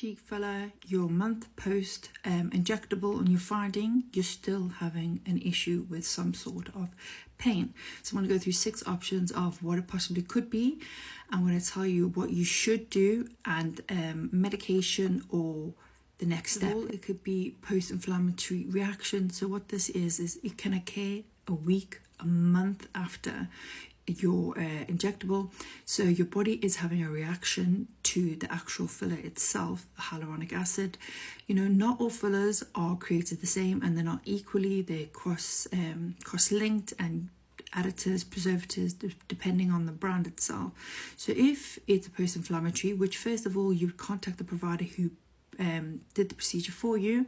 Cheek filler, you're a month post injectable and you're finding you're still having an issue with some sort of pain. So I'm going to go through 6 options of what it possibly could be. I'm going to tell you what you should do and medication or the next step. It could be post-inflammatory reaction. So what this is it can occur a week, a month after your injectable. So your body is having a reaction to the actual filler itself, the hyaluronic acid. You know, not all fillers are created the same and they're not equally. They're cross-linked and additives, preservatives, depending on the brand itself. So if it's a post-inflammatory, which first of all, you would contact the provider who did the procedure for you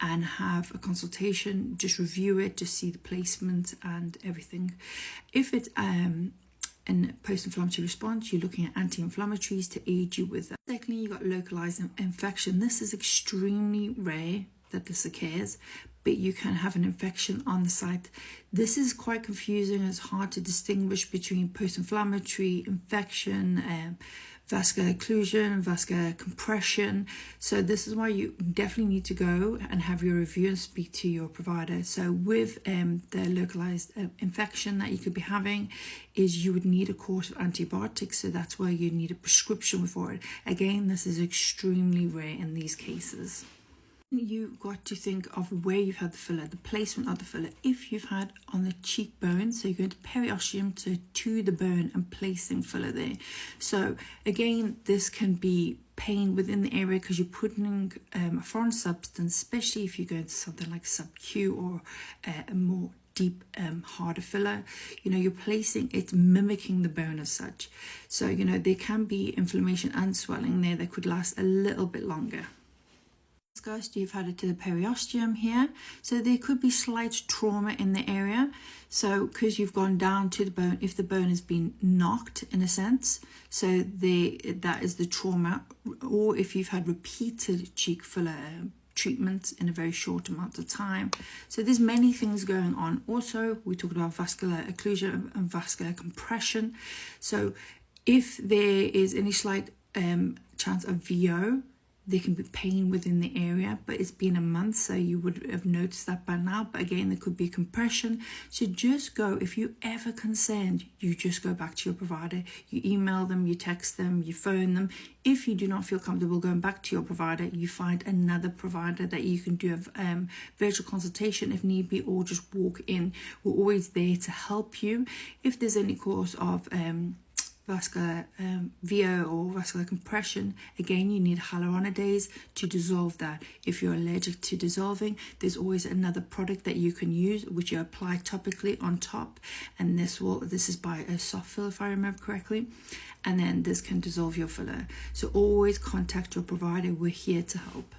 and have a consultation, just review it, just see the placement and everything. If it's a post-inflammatory response, you're looking at anti-inflammatories to aid you with that. Secondly, you got localized infection. This is extremely rare that this occurs, but you can have an infection on the site. This is quite confusing. It's hard to distinguish between post-inflammatory infection, vascular occlusion, vascular compression. So this is why you definitely need to go and have your review and speak to your provider. So with the localized infection that you could be having is you would need a course of antibiotics. So that's why you need a prescription for it. Again, this is extremely rare in these cases. You've got to think of where you've had the filler, the placement of the filler. If you've had on the cheekbone, so you're going to periosteum to the bone and placing filler there. So again, this can be pain within the area because you're putting a foreign substance, especially if you're going to something like sub-Q or a more deep, harder filler. You know, you're placing, it's mimicking the bone as such. So, you know, there can be inflammation and swelling there that could last a little bit longer. You've had it to the periosteum here, so there could be slight trauma in the area. So because you've gone down to the bone, if the bone has been knocked in a sense, so that is the trauma. Or if you've had repeated cheek filler treatments in a very short amount of time. So there's many things going on. Also, we talked about vascular occlusion and vascular compression. So if there is any slight chance of VO, there can be pain within the area, but it's been a month, so you would have noticed that by now. But again, there could be compression. So just go, if you're ever concerned, you just go back to your provider. You email them, you text them, you phone them. If you do not feel comfortable going back to your provider, you find another provider that you can do a virtual consultation if need be, or just walk in. We're always there to help you. If there's any cause of vascular VO or vascular compression, again, you need hyaluronidase to dissolve that. If you're allergic to dissolving, there's always another product that you can use, which you apply topically on top, and this is by a soft filler, if I remember correctly, and then this can dissolve your filler. So always contact your provider. We're here to help.